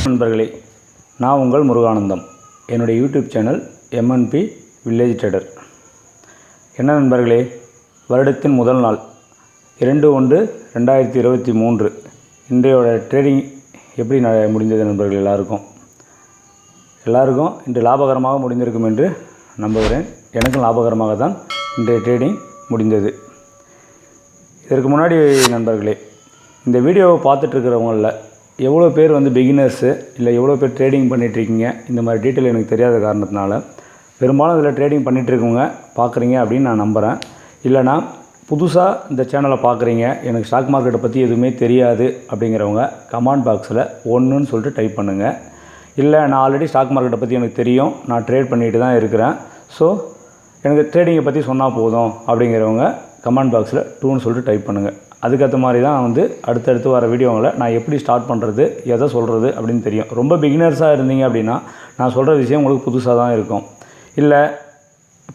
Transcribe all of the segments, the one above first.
நண்பர்களே, நான் உங்கள் முருகானந்தம். என்னுடைய YouTube channel MNP village trader. என்ன நண்பர்களே, வருடத்தின் முதல் நாள் 2/1/2023 இன்றையோட ட்ரேடிங் எப்படி முடிந்தது நண்பர்கள்? எல்லாருக்கும் இன்று லாபகரமாக முடிந்திருக்கும் என்று நம்புகிறேன். எனக்கும் லாபகரமாக தான் இன்றைய ட்ரேடிங் முடிந்தது. இதற்கு முன்னாடி நண்பர்களே, இந்த வீடியோவை பார்த்துட்ருக்கிறவங்களில் எவ்வளோ பேர் பிகினர்ஸு இல்லை எவ்வளோ பேர் ட்ரேடிங் பண்ணிகிட்ருக்கீங்க, இந்த மாதிரி டீட்டெயில் எனக்கு தெரியாத காரணத்தினால பெரும்பாலும் இதில் ட்ரேடிங் பண்ணிகிட்ருக்கவங்க பார்க்குறீங்க அப்படின்னு நான் நம்புகிறேன். இல்லைனா புதுசாக இந்த சேனலை பார்க்குறீங்க, எனக்கு ஸ்டாக் மார்க்கெட்டை பற்றி எதுவுமே தெரியாது அப்படிங்கிறவங்க கமெண்ட் பாக்ஸில் 1ன்னு சொல்லிட்டு டைப் பண்ணுங்கள். இல்லை, நான் ஆல்ரெடி ஸ்டாக் மார்க்கெட்டை பற்றி எனக்கு தெரியும், நான் ட்ரேட் பண்ணிட்டு தான் இருக்கிறேன், ஸோ எனக்கு ட்ரேடிங்கை பற்றி சொன்னால் போதும் அப்படிங்கிறவங்க கமெண்ட் பாக்ஸில் 2ன்னு சொல்லிட்டு டைப் பண்ணுங்கள். அதுக்கேற்ற மாதிரி தான் அடுத்தடுத்து வர வீடியோங்களை நான் எப்படி ஸ்டார்ட் பண்ணுறது, எதை சொல்கிறது அப்படின்னு தெரியும். ரொம்ப பிகினர்ஸாக இருந்தீங்க அப்படின்னா நான் சொல்கிற விஷயம் உங்களுக்கு புதுசாக தான் இருக்கும். இல்லை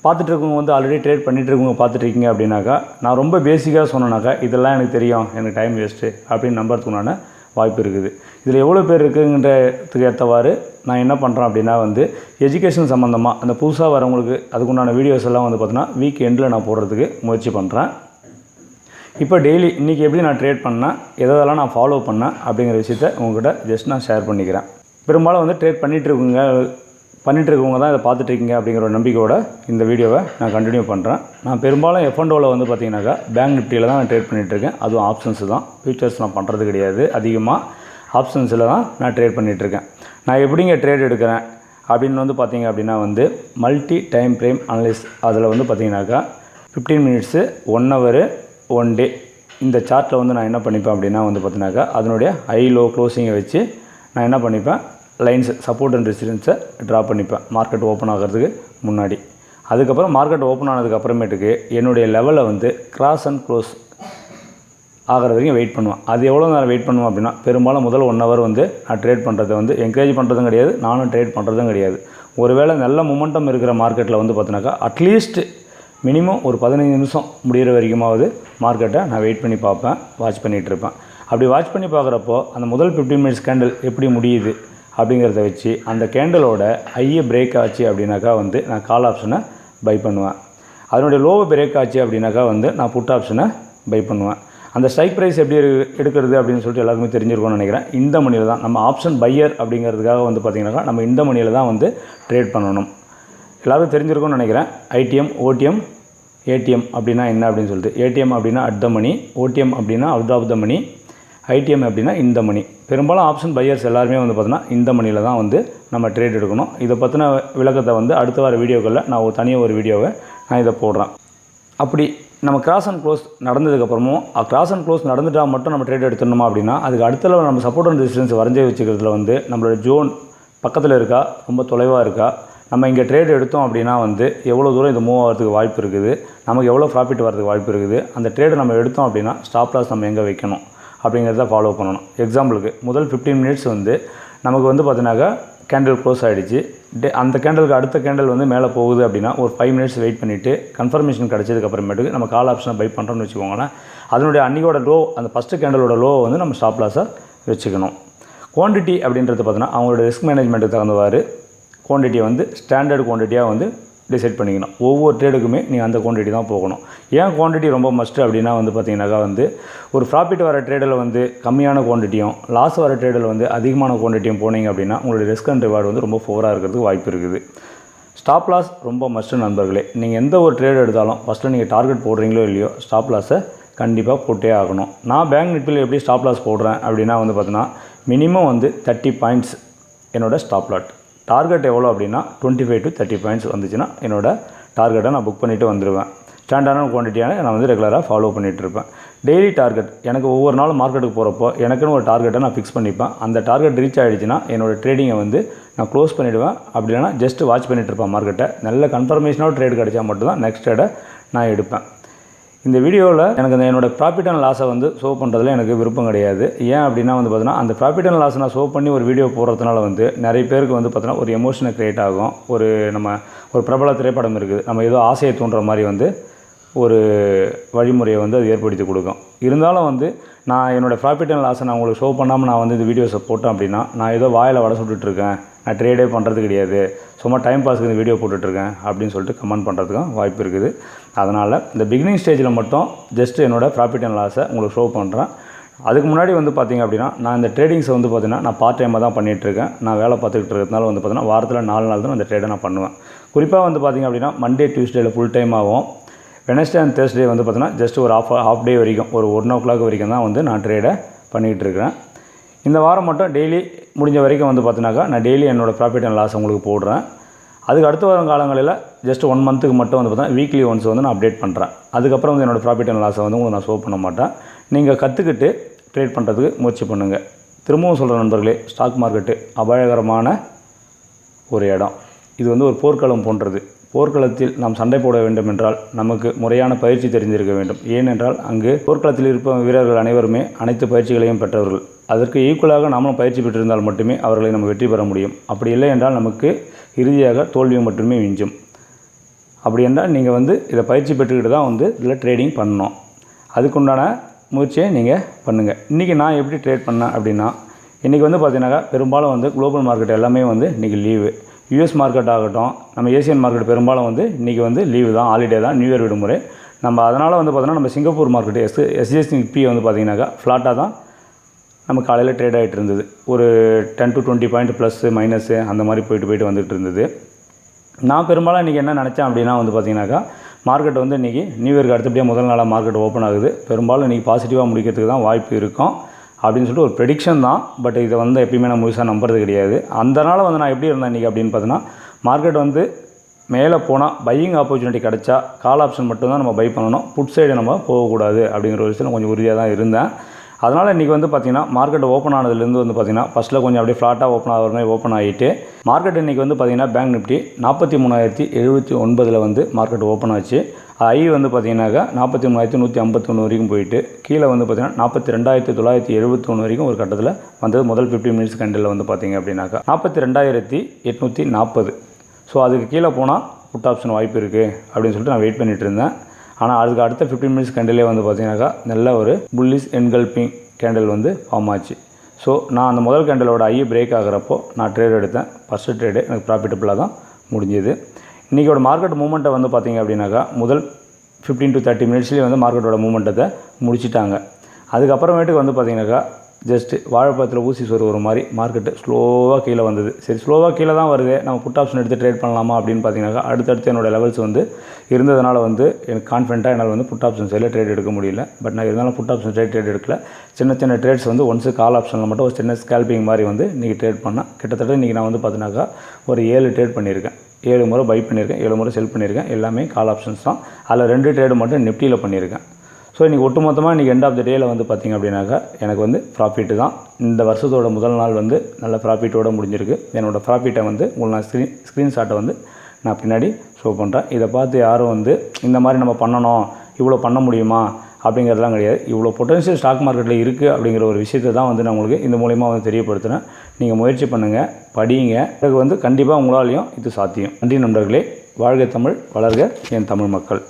பார்த்துட்ருக்கவங்க ஆல்ரெடி ட்ரேட் பண்ணிகிட்ருக்கவங்க பார்த்துட்ருக்கீங்க அப்படின்னாக்கா, நான் ரொம்ப பேசிக்காக சொன்னேனாக்கா இதெல்லாம் எனக்கு தெரியும், எனக்கு டைம் வேஸ்ட்டு அப்படின்னு நம்புறதுக்குண்டான வாய்ப்பு இருக்குது. இதில் எவ்வளோ பேர் இருக்குங்கிறதுக்கு ஏற்றவாறு நான் என்ன பண்ணுறேன் அப்படின்னா எஜுகேஷன் சம்மந்தமாக அந்த புதுசாக வரவங்களுக்கு அதுக்குண்டான வீடியோஸ் எல்லாம் பார்த்தீங்கன்னா வீக் எண்டில் நான் போடுறதுக்கு முயற்சி பண்ணுறேன். இப்போ டெய்லி இன்றைக்கி எப்படி நான் ட்ரேட் பண்ணேன், எதெல்லாம் நான் ஃபாலோ பண்ணேன் அப்படிங்கிற விஷயத்த உங்கள்கிட்ட ஜஸ்ட் நான் ஷேர் பண்ணிக்கிறேன். பெரும்பாலும் ட்ரேட் பண்ணிகிட்ருக்கவங்க தான் இதை பார்த்துட்ருக்கீங்க அப்படிங்கிற ஒரு நம்பிக்கையோட இந்த வீடியோவை நான் கண்டினியூ பண்ணுறேன். நான் பெரும்பாலும் F&Oவில் பார்த்தீங்கன்னாக்கா பேங்க் நிஃப்டியில் தான் நான் ட்ரேட் பண்ணிகிட்ருக்கேன். அதுவும் ஆப்ஷன்ஸ் தான், ஃபியூச்சர்ஸ் நான் பண்ணுறது கிடையாது. அதிகமாக ஆப்ஷன்ஸில் தான் நான் ட்ரேட் பண்ணிகிட்ருக்கேன். நான் எப்படிங்க ட்ரேட் எடுக்கிறேன் அப்படின்னு பார்த்தீங்க அப்படின்னா மல்டி டைம் ஃப்ரேம் அனலிஸ். அதில் பார்த்தீங்கன்னாக்கா 15 மினிட்ஸு, 1 ஹவர், 1 டே இந்த சார்ட்டில் நான் என்ன பண்ணிப்பேன் அப்படின்னா பார்த்தீங்கன்னாக்கா அதனுடைய ஹை லோ க்ளோசிங்கை வச்சு நான் என்ன பண்ணிப்பேன், லைன்ஸ் சப்போர்ட் அண்ட் ரெசிஸ்டன்ஸை ட்ரா பண்ணிப்பேன் மார்க்கெட் ஓப்பன் ஆகிறதுக்கு முன்னாடி. அதுக்கப்புறம் மார்க்கெட் ஓப்பன் ஆனதுக்கு அப்புறமேட்டுக்கு என்னுடைய லெவலை கிராஸ் அண்ட் க்ளோஸ் ஆகிற வரைக்கும் வெயிட் பண்ணுவேன். அது எவ்வளோ நேரம் வெயிட் பண்ணுவேன் அப்படின்னா பெரும்பாலும் முதல் 1 ஹவர் நான் ட்ரேட் பண்ணுறதை என்கரேஜ் பண்ணுறதும் கிடையாது, நானும் ட்ரேட் பண்ணுறதும் கிடையாது. ஒருவேளை நல்ல மொமெண்டம் இருக்கிற மார்க்கெட்டில் பார்த்தீங்கன்னாக்கா அட்லீஸ்ட் மினிமம் ஒரு 15 நிமிஷம் முடிகிற வரைக்குமாவது மார்க்கெட்டை நான் வெயிட் பண்ணி பார்ப்பேன், வாட்ச் பண்ணிகிட்ருப்பேன். அப்படி வாட்ச் பண்ணி பார்க்குறப்போ அந்த முதல் 15 மினிட்ஸ் கேண்டில் எப்படி முடியுது அப்படிங்கிறத வச்சு அந்த கேண்டலோட ஹையை பிரேக் ஆச்சு அப்படின்னாக்கா நான் கால் ஆப்ஷனை பை பண்ணுவேன். அதனுடைய லோவை பிரேக் ஆச்சு அப்படின்னாக்கா நான் புட் ஆப்ஷனை பை பண்ணுவேன். அந்த ஸ்ட்ரைக் ப்ரைஸ் எப்படி எடுக்கிறது அப்படின்னு சொல்லிட்டு எல்லாருக்குமே தெரிஞ்சிருக்கும்னு நினைக்கிறேன். இந்த மணியில் தான் நம்ம ஆப்ஷன் பையர் அப்படிங்கிறதுக்காக பார்த்திங்கனாக்கா நம்ம இந்த மணியில் தான் ட்ரேட் பண்ணணும். எல்லோருக்கும் தெரிஞ்சிருக்கும்னு நினைக்கிறேன். ஐடிஎம், ஓடிஎம், ஏடிஎம் அப்படின்னா என்ன அப்படின்னு சொல்லிட்டு. ஏடிஎம் அப்படின்னா அட் த மணி, ஓடிஎம் அப்படின்னா out of the money, ITM அப்படின்னா இந்த மணி. பெரும்பாலும் ஆப்ஷன் பையர்ஸ் எல்லாருமே பார்த்தீங்கன்னா இந்த மணியில் தான் நம்ம ட்ரேட் எடுக்கணும். இதை பற்றின விளக்கத்தை அடுத்த வார வீடியோக்களில் நான் தனியாக ஒரு வீடியோவை நான் இதை போடுறேன். அப்படி நம்ம கிராஸ் அண்ட் க்ளோஸ் நடந்ததுக்கப்புறமும் கிராஸ் அண்ட் க்ளோஸ் நடந்துட்டால் மட்டும் நம்ம ட்ரேட் எடுத்துடணுமா அப்படின்னா அதுக்கு அடுத்த நம்ம சப்போர்ட் அண்ட் ரெசிஸ்டன்ஸ் வரைஞ்சி வச்சுக்கிறதுல நம்மளோட ஜோன் பக்கத்தில் இருக்கா, ரொம்ப தொலைவாக இருக்கா, நம்ம இங்கே ட்ரேட் எடுத்தோம் அப்படின்னா எவ்வளோ தூரம் இது மூவ் ஆகிறதுக்கு வாய்ப்பு இருக்குது, நமக்கு எவ்வளோ ப்ராஃபிட் வரதுக்கு வாய்ப்பு இருக்குது, அந்த ட்ரேடை நம்ம எடுத்தோம் அப்படின்னா ஸ்டாப் லாஸ் நம்ம எங்கே வைக்கணும் அப்படிங்கிறத ஃபாலோ பண்ணணும். எக்ஸாம்பிளுக்கு முதல் 15 மினிட்ஸ் நமக்கு பார்த்தீங்கன்னாக்கா கேண்டில் க்ளோஸ் ஆகிடுச்சு. அந்த கேண்டலுக்கு அடுத்த கேண்டில் மேலே போகுது அப்படின்னா ஒரு 5 மினிட்ஸ் வெயிட் பண்ணிவிட்டு கன்ஃபர்மேஷன் கிடச்சதுக்கப்புறமேட்டுக்கு நம்ம கால் ஆப்ஷனை பை பண்ணுறோம்னு வச்சுக்கோங்களேன். அதனுடைய அன்றைக்கோட லோ, அந்த ஃபஸ்ட்டு கேண்டலோட லோவை நம்ம ஸ்டாப் லாஸாக வச்சுக்கணும். குவான்டிட்டி அப்படின்றது பார்த்தீங்கன்னா அவங்களோட ரிஸ்க் மேனேஜ்மெண்ட்டுக்கு தகுந்தவாறு குவான்டிட்டியை ஸ்டாண்டர்ட் குவான்டிட்டியாக டிசைட் பண்ணிக்கணும். ஒவ்வொரு ட்ரேடுக்குமே நீங்கள் அந்த குவான்டிட்டி தான் போகணும். ஏன் குவான்டிட்டி ரொம்ப மஸ்ட்டு அப்படின்னா பார்த்தீங்கன்னாக்கா ஒரு ப்ராஃபிட் வர ட்ரேடில் கம்மியான குவான்டிட்டியும் லாஸ் வர ட்ரேடில் அதிகமான குவான்டிட்டியும் போனீங்க அப்படின்னா உங்களுடைய ரிஸ்க் அண்ட் ரிவார்டு ரொம்ப ஃபோராக இருக்கிறதுக்கு வாய்ப்பு இருக்குது. ஸ்டாப் லாஸ் ரொம்ப மஸ்ட்டு நண்பர்களே. நீங்கள் எந்த ஒரு ட்ரேட் எடுத்தாலும் ஃபஸ்ட்டில் நீங்கள் டார்கெட் போடுறீங்களோ இல்லையோ ஸ்டாப் லாஸை கண்டிப்பாக போட்டே ஆகணும். நான் பேங்க் நிஃப்டியில் எப்படி ஸ்டாப் லாஸ் போடுறேன் அப்படின்னா பார்த்தீங்கன்னா மினிமம் 30 பாயிண்ட்ஸ் என்னோடய ஸ்டாப் லாட். டார்கெட் எவ்வளோ அப்படின்னா 25 to 30 பாயிண்ட்ஸ் வந்துச்சுன்னா என்னோடய டார்கெட்டை நான் புக் பண்ணிவிட்டு வந்துடுவேன். ஸ்டாண்டர்டான குவான்டிட்டியான நான் ரெகுலராக ஃபாலோ பண்ணிகிட்ருப்பேன். டெய்லி டார்கெட் எனக்கு ஒவ்வொரு நாளும் மார்க்கெட்டுக்கு போகிறப்போ எனக்குன்னு ஒரு டார்கெட்டை நான் ஃபிக்ஸ் பண்ணிப்பேன். அந்த டார்கெட் ரீச் ஆகிடுச்சுன்னா என்னோடய ட்ரேடிங்கை நான் க்ளோஸ் பண்ணிவிடுவேன். அப்படி இல்லைனா ஜஸ்ட் வாட்ச் பண்ணிகிட்ருப்பேன் மார்க்கெட்டை. நல்ல கன்ஃபர்மேஷனாக ட்ரேட் கிடச்சா மட்டும்தான் நெக்ஸ்ட் ட்ரேடை நான் எடுப்பேன். இந்த வீடியோவில் எனக்கு என்னோடய ப்ராஃபிட் அண்ட் லாஸை ஷோ பண்ணுறதுல எனக்கு விருப்பம் கிடையாது. ஏன் அப்படின்னா பார்த்தீங்கன்னா அந்த ப்ராஃபிட் அண்ட் லாஸை நான் ஷோ பண்ணி ஒரு வீடியோ போடுறதுனால நிறைய பேருக்கு பார்த்தீங்கன்னா ஒரு எமோஷனை க்ரியேட் ஆகும். ஒரு பிரபல திரைப்படம் இருக்குது, நம்ம ஏதோ ஆசையை தூண்டுற மாதிரி ஒரு வழிமுறையை அது ஏற்படுத்தி கொடுக்கும். இருந்தாலும் நான் என்னோடய ப்ராஃபிட் அண்ட் லாஸை நான் உங்களுக்கு ஷோ பண்ணாமல் நான் வந்து இந்த வீடியோஸை போட்டேன் அப்படின்னா நான் ஏதோ வாயில் வடை சுட்டுட்ருக்கேன், நான் ட்ரேடே பண்ணுறது கிடையாது, சும்மா டைம் பாஸ்க்கு இந்த வீடியோ போட்டுட்ருக்கேன் அப்படின்னு சொல்லிட்டு கமெண்ட் பண்ணுறதுக்கும் வாய்ப்பு இருக்குது. அதனால் இந்த பிகினிங் ஸ்டேஜில் மட்டும் ஜஸ்ட் என்னோடய ப்ராஃபிட் அண்ட் லாஸை உங்களுக்கு ஷோ பண்ணுறேன். அதுக்கு முன்னாடி வந்து பார்த்திங்க அப்படின்னா நான் இந்த ட்ரேடிங்ஸை வந்து பார்த்திங்கன்னா நான் பார்ட் டைமாக தான் பண்ணிகிட்ருக்கேன். நான் வேலை பார்த்துக்கிட்டு இருக்கிறதுனால வந்து பார்த்திங்கன்னா வாரத்தில் 4 நாள் தான் அந்த ட்ரேடை நான் பண்ணுவேன். குறிப்பாக வந்து பார்த்திங்க அப்படின்னா மண்டே டியூஸ்டேயில் ஃபுல் டைம் ஆகும். வெனஸ்டே அண்ட் தேர்ஸ்டே வந்து பார்த்திங்கன்னா ஜஸ்ட் ஒரு ஹாஃப் டே வரைக்கும், ஒரு 1 o'clock வரைக்கும் தான் வந்து நான் ட்ரேடை பண்ணிகிட்டு இருக்கிறேன். இந்த வாரம் மட்டும் டெய்லி முடிஞ்ச வரைக்கும் வந்து பார்த்தினாக்கா நான் டெய்லி என்னோடய ப்ராஃபிட் அண்ட் லாஸ் உங்களுக்கு போடுறேன். அதுக்கு அடுத்து வரும் காலங்களில் ஜஸ்ட் 1 மந்த்துக்கு மட்டும் வந்து பார்த்தீங்கன்னா வீக்லி ஒன்ஸ் வந்து நான் அப்டேட் பண்ணுறேன். அதுக்கப்புறம் வந்து என்னோடய ப்ராஃபிட் அண்ட் லாஸை வந்து உங்களுக்கு நான் ஷோ பண்ண மாட்டேன். நீங்கள் கற்றுக்கிட்டு ட்ரேட் பண்ணுறதுக்கு முயற்சி பண்ணுங்கள். திரும்பவும் சொல்கிற நண்பர்களே, ஸ்டாக் மார்க்கெட்டு அபாயகரமான ஒரு இடம். இது வந்து ஒரு போர்க்களம் போன்றது. போர்க்களத்தில் நாம் சண்டை போட வேண்டும் என்றால் நமக்கு முறையான பயிற்சி தெரிந்திருக்க வேண்டும். ஏனென்றால் அங்கு போர்க்களத்தில் இருப்ப வீரர்கள் அனைவருமே அனைத்து பயிற்சிகளையும் பெற்றவர்கள். அதற்கு ஈக்குவலாக நாமளும் பயிற்சி பெற்றிருந்தால் மட்டுமே அவர்களை நம்ம வெற்றி பெற முடியும். அப்படி இல்லை என்றால் நமக்கு இறுதியாக தோல்வியை மட்டுமே மிஞ்சும். அப்படி என்றால் நீங்கள் வந்து இதை பயிற்சி பெற்றுக்கிட்டு தான் வந்து இதில் ட்ரேடிங் பண்ணணும். அதுக்குண்டான முயற்சியை நீங்கள் பண்ணுங்கள். இன்றைக்கி நான் எப்படி ட்ரேட் பண்ணேன் அப்படின்னா, இன்றைக்கி வந்து பார்த்தீங்கன்னாக்கா பெரும்பாலும் வந்து குளோபல் மார்க்கெட் எல்லாமே வந்து இன்றைக்கி லீவு. யூஎஸ் மார்க்கெட் ஆகட்டும், நம்ம ஏசியன் மார்க்கெட் பெரும்பாலும் வந்து இன்றைக்கி வந்து லீவு தான், ஹாலிடே தான், நியூ இயர் விடுமுறை. நம்ம அதனால் வந்து பார்த்தோன்னா நம்ம சிங்கப்பூர் மார்க்கெட்டு எஸ்ஜிஎஸ்டி நிஃப்டி வந்து பார்த்திங்கனாக்கா ஃப்ளாட்டாக தான் நம்ம காலையில் ட்ரேட் ஆகிட்டு இருந்தது. ஒரு 10 to 20 பாயிண்ட் ப்ளஸ்ஸு மைனஸு அந்த மாதிரி போயிட்டு வந்துட்டு இருந்தது. நான் பெரும்பாலும் இன்றைக்கி என்ன நினச்சேன் அப்படின்னா வந்து பார்த்திங்கனாக்கா மார்க்கெட் வந்து இன்றைக்கி நியூ இயர்க்கு அடுத்தபடியாக முதல் நாளாக மார்க்கெட் ஓப்பன் ஆகுது. பெரும்பாலும் இன்றைக்கி பாசிட்டிவாக முடிக்கிறதுக்கு தான் வாய்ப்பு இருக்கும் அப்படின்னு சொல்லிட்டு ஒரு ப்ரெடிக்ஷன் தான். பட் இதை வந்து எப்பயுமே நான் முழுசாக நம்புறது கிடையாது. அதனால் வந்து நான் எப்படி இருந்தேன் இன்றைக்கி அப்படின்னு பார்த்தீங்கன்னா, மார்க்கெட் வந்து மேலே போனால் பையிங் ஆப்பர்ச்சுனிட்டி கிடச்சா கால் ஆப்ஷன் மட்டும்தான் நம்ம பை பண்ணணும், புட் சைடு நம்ம போகக்கூடாது அப்படிங்கிற ஒரு விஷயம் கொஞ்சம் உறுதியாக தான் இருந்தேன். அதனால் இன்றைக்கி வந்து பார்த்திங்கன்னா மார்க்கெட் ஓப்பன் ஆனதுலேருந்து வந்து பார்த்திங்கன்னா ஃபஸ்ட்டில் கொஞ்சம் அப்படியே ஃப்ளாட்டாக ஓப்பன் ஆகிற மாதிரி ஓப்பன் ஆகிட்டு மார்க்கெட் இன்றைக்கி வந்து பார்த்திங்கன்னா பேங்க் நிஃப்டி 43,079 வந்து மார்க்கெட் ஓப்பன் ஆச்சு. ஐ வந்து பார்த்திங்கனாக்கா 43,151 வரைக்கும் போயிட்டு கீழே வந்து பார்த்திங்கன்னா 42,971 வரைக்கும் ஒரு கட்டத்தில் வந்தது. முதல் 15 மினிட்ஸ் கண்டில் வந்து பார்த்திங்க அப்படின்னாக்கா 42,840. ஸோ அதுக்கு கீழே போனால் புட் ஆப்ஷன் வாய்ப்பு இருக்குது அப்படின்னு சொல்லிட்டு நான் வெயிட் பண்ணிகிட்டு இருந்தேன். ஆனால் அதுக்கு அடுத்த 15 மினிட்ஸ் கேண்டிலே வந்து பார்த்திங்கனாக்கா நல்ல ஒரு புல்லிஷ் என்கல்பிங் கேண்டில் வந்து ஃபார்ம் ஆச்சு. ஸோ நான் அந்த முதல் கேண்டிலோட ஐ பிரேக் ஆகிறப்போ நான் ட்ரேட் எடுத்தேன். ஃபஸ்ட்டு ட்ரேடு எனக்கு ப்ராஃபிட்டபுளாக தான் முடிஞ்சுது. இன்றைக்கோட மார்க்கெட் மூமெண்ட்டை வந்து பார்த்திங்க அப்படின்னாக்கா முதல் 15 to 30 மினிட்ஸ்லேயே வந்து மார்க்கெட்டோட மூமெண்ட்டை முடிச்சிட்டாங்க. அதுக்கப்புறமேட்டுக்கு வந்து பார்த்திங்கனாக்கா ஜஸ்ட்டு வாழைப்பழத்தில் ஊசி சொருகிற மாதிரி மார்க்கெட்டு ஸ்லோவாக கீழே வந்தது. சரி, ஸ்லோவாக கீழே தான் வருது, நம்ம புட் ஆப்ஷன் எடுத்து ட்ரேட் பண்ணலாமா அப்படின்னு பார்த்தீங்கன்னாக்கா அடுத்தடுத்து என்னோடய லெவல்ஸ் வந்து இருந்ததுனால வந்து எனக்கு கான்ஃபிடென்ட்டாக என்னால் வந்து புட் ஆப்ஷன் சைடில் ட்ரேட் எடுக்க முடியல. பட் நான் இருந்தாலும் புட் ஆப்ஷன் ட்ரேட் எடுக்கல. சின்ன சின்ன ட்ரேட்ஸ் வந்து ஒன்ஸு கால் ஆப்ஷனில் மட்டும் ஒரு சின்ன ஸ்கேல்பிங் மாதிரி வந்து இன்றைக்கி ட்ரேட் பண்ணேன். கிட்டத்தட்ட இன்றைக்கி நான் வந்து பார்த்தீங்கன்னாக்கா ஒரு 7 ட்ரேட் பண்ணியிருக்கேன். 7 முறை பை பண்ணியிருக்கேன், 7 முறை செல் பண்ணியிருக்கேன். எல்லாமே கால் ஆப்ஷன்ஸ் தான். அதில் 2 ட்ரேடு மட்டும் நிஃப்டியில் பண்ணியிருக்கேன். ஸோ இன்றைக்கி ஒட்டுமொத்தமாக இன்றைக்கி எண்ட் ஆஃப் த டேயில் வந்து பார்த்திங்க அப்படின்னாக்கா எனக்கு வந்து ப்ராஃபிட்டு தான். இந்த வருஷத்தோட முதல் நாள் வந்து நல்ல ப்ராஃபிட்டோடு முடிஞ்சிருக்கு. என்னோடய ப்ராஃபிட்டை வந்து உங்களுக்கு நான் ஸ்க்ரீன்ஷாட்டை வந்து நான் பின்னாடி ஷோ பண்ணுறேன். இதை பார்த்து யாரும் வந்து இந்த மாதிரி நம்ம பண்ணணும், இவ்வளோ பண்ண முடியுமா அப்படிங்கிறதுலாம் கிடையாது. இவ்வளோ பொட்டன்ஷியல் ஸ்டாக் மார்க்கெட்டில் இருக்குது அப்படிங்கிற ஒரு விஷயத்தை தான் வந்து நான் உங்களுக்கு இந்த மூலிமா வந்து தெரியப்படுத்துகிறேன். நீங்கள் முயற்சி பண்ணுங்கள், படிங்க. அதுக்கு வந்து கண்டிப்பாக உங்களாலையும் இது சாத்தியம். நன்றி நண்பர்களே. வாழ்க தமிழ், வளர்க என் தமிழ் மக்கள்.